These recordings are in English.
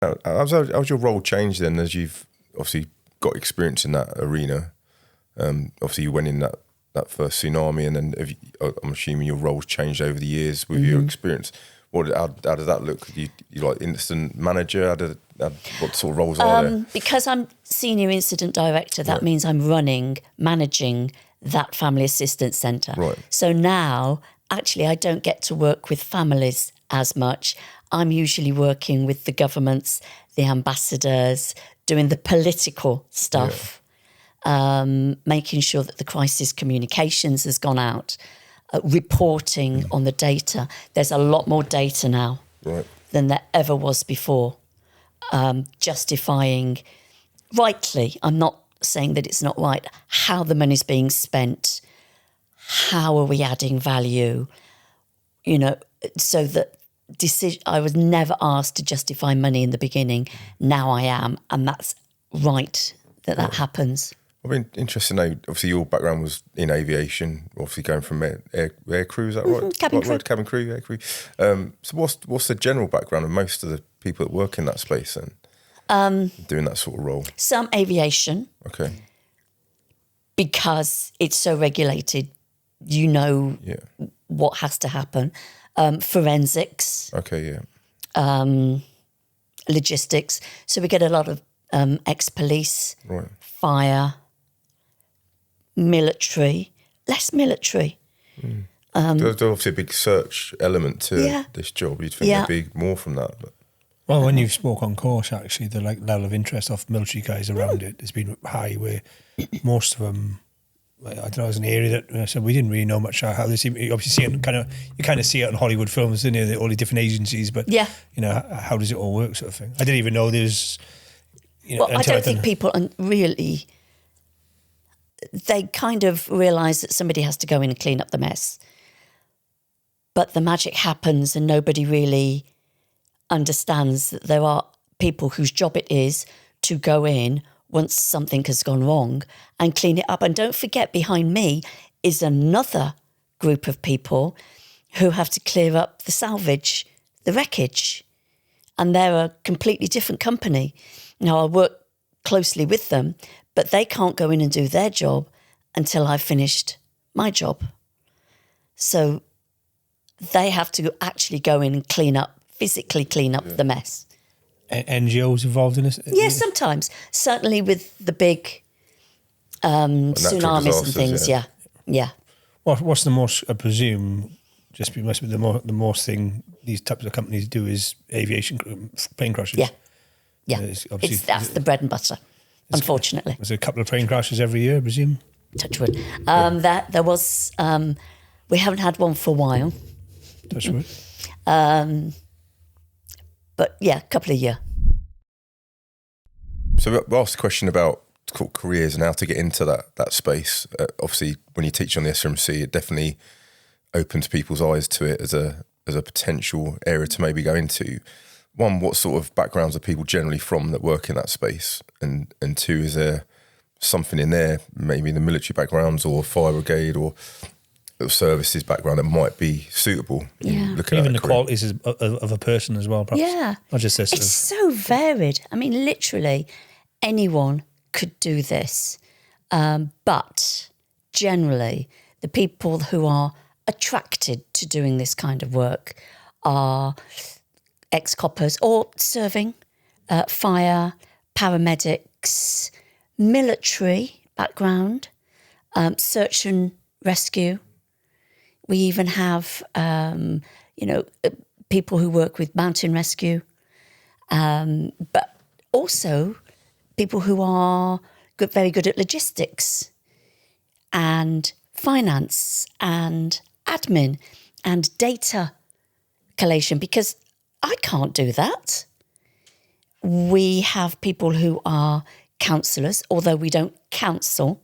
How's your role changed then, as you've obviously got experience in that arena? Obviously, you went in that first tsunami, and then I'm assuming your role's changed over the years with your experience. How does that look? You like incident manager? What sort of roles are there? Because I'm senior incident director, that means I'm managing that family assistance centre. Right. So now, actually, I don't get to work with families as much. I'm usually working with the governments, the ambassadors, doing the political stuff, making sure that the crisis communications has gone out, reporting on the data. There's a lot more data now than there ever was before, justifying rightly, I'm not saying that it's not right, how the money's being spent, how are we adding value, so that I was never asked to justify money in the beginning. Now I am, and that's right that happens. I've been interested to know, obviously your background was in aviation, obviously going from air crew, is that right? Cabin crew. Cabin crew, air crew. So what's the general background of most of the people that work in that space then, doing that sort of role? Some aviation. Okay. Because it's so regulated, what has to happen. Forensics. Okay, yeah. Logistics. So we get a lot of ex-police, fire, military, less military. There's obviously a big search element to this job. You'd think there'd be more from that. But. Well, when you spoke on course, actually, the level of interest of military guys around it has been high, where most of them, I don't know, as an area that so we didn't really know much how they seem. You obviously see it you kind of see it in Hollywood films, don't you? All the different agencies, but how does it all work, sort of thing. I didn't even know there's. I don't think people really. They kind of realise that somebody has to go in and clean up the mess, but the magic happens, and nobody really understands that there are people whose job it is to go in once something has gone wrong and clean it up. And don't forget, behind me is another group of people who have to clear up the salvage, the wreckage. And they're a completely different company. Now, I work closely with them, but they can't go in and do their job until I've finished my job. So they have to actually go in and physically clean up the mess. NGOs involved in this? Yes, sometimes. Certainly with the big tsunamis and things, yeah. What's the most, I presume, the most thing these types of companies do is aviation, plane crashes? Yeah. That's the bread and butter, unfortunately. There's a couple of plane crashes every year, I presume? Touch wood. There was, we haven't had one for a while. Touch wood. But yeah, a couple a year. So we asked a question about careers and how to get into that space. Obviously, when you teach on the SRMC, it definitely opens people's eyes to it as a potential area to maybe go into. One, what sort of backgrounds are people generally from that work in that space? And two, is there something in there, maybe the military backgrounds or fire brigade or services background that might be suitable? Even the qualities of a person as well, perhaps. Yeah. Not just this. It's so varied. I mean, literally anyone could do this. But generally, the people who are attracted to doing this kind of work are ex-coppers or serving, fire, paramedics, military background, search and rescue. We even have, people who work with mountain rescue, but also people who are very good at logistics and finance and admin and data collation, because I can't do that. We have people who are counsellors, although we don't counsel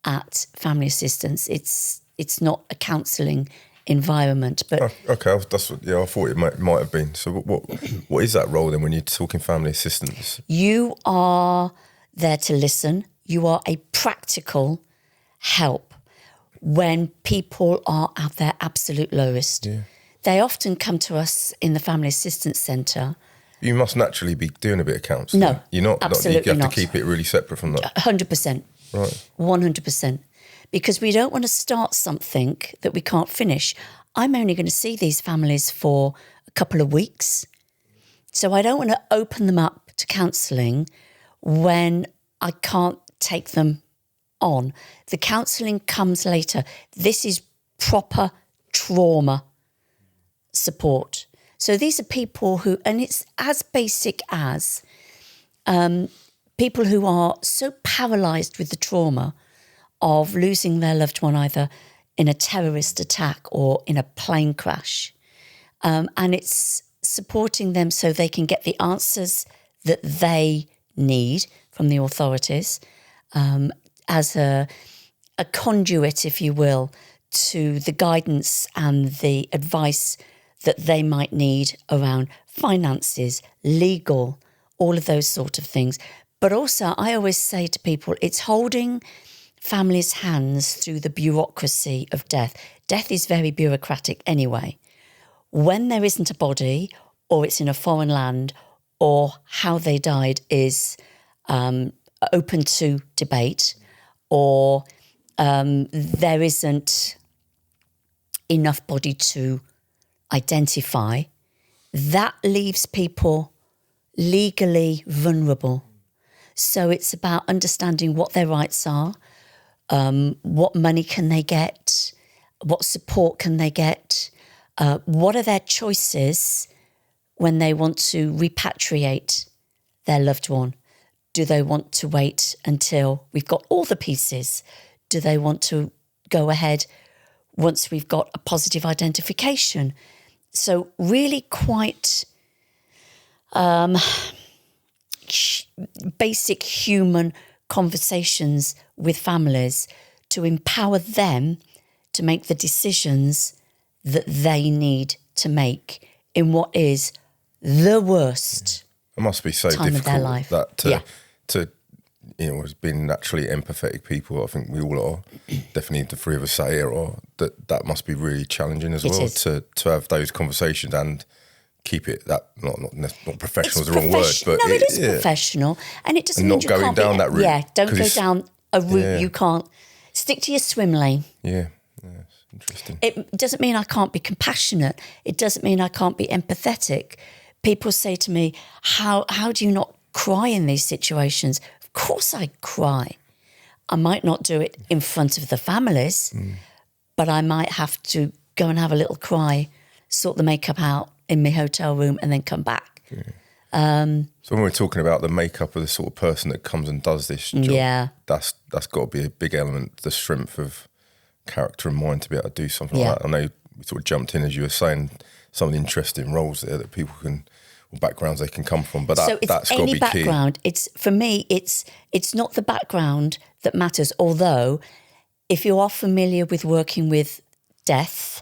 at family assistance. It's not a counselling environment. But okay, that's what, I thought it might have been. So what is that role then when you're talking family assistance? You are there to listen. You are a practical help when people are at their absolute lowest. Yeah. They often come to us in the family assistance centre You must naturally be doing a bit of counselling. No, you're not. absolutely you have not. to keep it really separate from that. 100%. Right. 100%. Because we don't want to start something that we can't finish. I'm only going to see these families for a couple of weeks. So I don't want to open them up to counselling when I can't take them on. The counselling comes later. This is proper trauma support. So these are people who, and it's as basic as people who are so paralysed with the trauma of losing their loved one either in a terrorist attack or in a plane crash. And it's supporting them so they can get the answers that they need from the authorities as a conduit, if you will, to the guidance and the advice that they might need around finances, legal, all of those sort of things. But also, I always say to people, it's holding families' hands through the bureaucracy of death. Death is very bureaucratic anyway. When there isn't a body, or it's in a foreign land, or how they died is open to debate, or there isn't enough body to identify, that leaves people legally vulnerable. So it's about understanding what their rights are, what money can they get, what support can they get, what are their choices when they want to repatriate their loved one. Do they want to wait until we've got all the pieces? Do they want to go ahead once we've got a positive identification? So really quite basic human conversations with families to empower them to make the decisions that they need to make in what is the worst It must be so time of their difficult life. that to as being naturally empathetic people, I think we all are, definitely the three of us sat here, or that must be really challenging as well to have those conversations and keep it that not professional is the wrong word, but no, it is professional, and it doesn't and mean not you going can't down that route. Yeah, don't go down a route you can't. Stick to your swim lane. Yeah, it's interesting. It doesn't mean I can't be compassionate. It doesn't mean I can't be empathetic. People say to me, "How do you not cry in these situations?" Of course, I cry. I might not do it in front of the families, but I might have to go and have a little cry, sort the makeup out in my hotel room, and then come back. So when we're talking about the makeup of the sort of person that comes and does this job, that's got to be a big element, the strength of character and mind to be able to do something like that. I know we sort of jumped in, as you were saying, some of the interesting roles there that people can, or backgrounds they can come from, but that's got to be background. key. It's for me, it's not the background that matters, although if you are familiar with working with death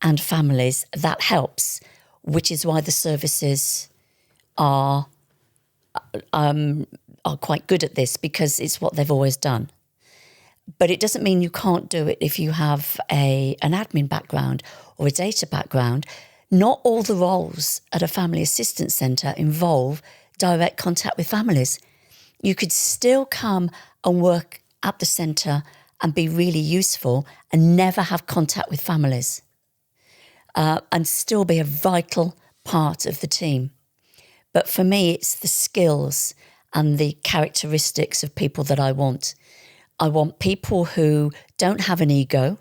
and families, that helps, which is why the services are quite good at this, because it's what they've always done. But it doesn't mean you can't do it if you have an admin background or a data background. Not all the roles at a family assistance centre involve direct contact with families. You could still come and work at the centre and be really useful and never have contact with families, and still be a vital part of the team. But for me, it's the skills and the characteristics of people that I want. I want people who don't have an ego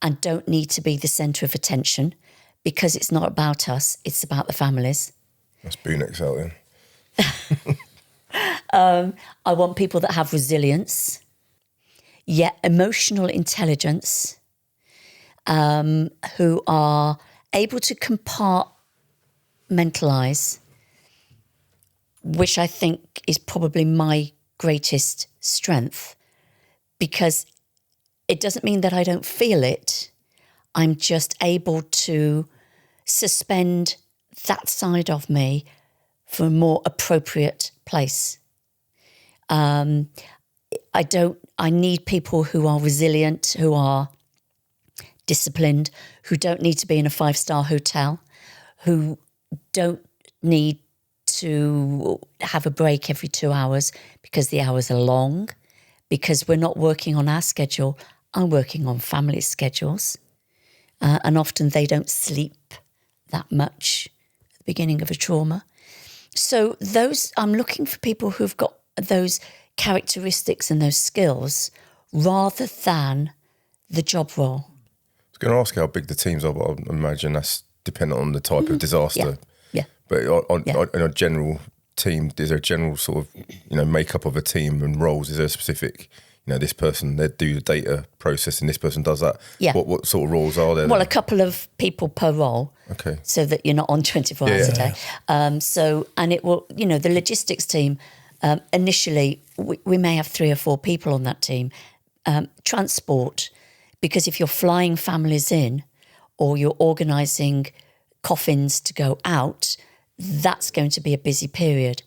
and don't need to be the centre of attention, because it's not about us, it's about the families. That's Boonix out then. I want people that have resilience, yet emotional intelligence, who are able to compartmentalise, which I think is probably my greatest strength, because it doesn't mean that I don't feel it. I'm just able to suspend that side of me for a more appropriate place. I need people who are resilient, who are disciplined, who don't need to be in a 5-star hotel, who don't need to have a break every 2 hours because the hours are long, because we're not working on our schedule. I'm working on family schedules. And often they don't sleep that much at the beginning of a trauma. So I'm looking for people who've got those characteristics and those skills rather than the job role. I was going to ask how big the teams are, but I imagine that's dependent on the type of disaster. Yeah. But on a general team, is there a general sort of, makeup of a team and roles? Is there a specific, this person, they do the data processing, this person does that? Yeah. What sort of roles are there? Well, then? a couple of people per role. Okay. So that you're not on 24 hours a day. And it will, the logistics team, initially, we may have 3 or 4 people on that team. Transport, because if you're flying families in or you're organising coffins to go out, that's going to be a busy period.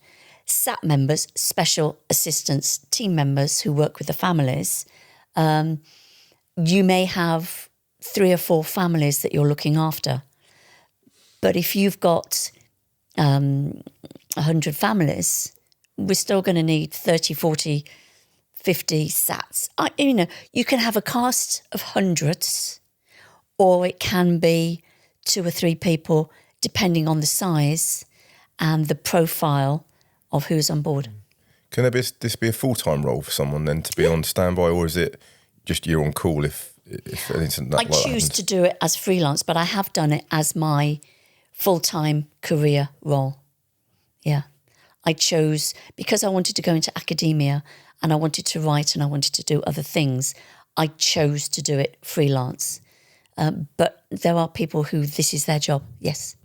SAT members, special assistants, team members who work with the families, you may have 3 or 4 families that you're looking after. But if you've got 100 families, we're still going to need 30, 40, 50 SATs. You can have a cast of hundreds, or it can be 2 or 3 people, depending on the size and the profile of who's on board. Can this be a full-time role for someone then to be on standby, or is it just you're on call if anything that I choose to do it as freelance, but I have done it as my full-time career role. Yeah. I chose, because I wanted to go into academia and I wanted to write and I wanted to do other things, I chose to do it freelance. But there are people who this is their job, yes.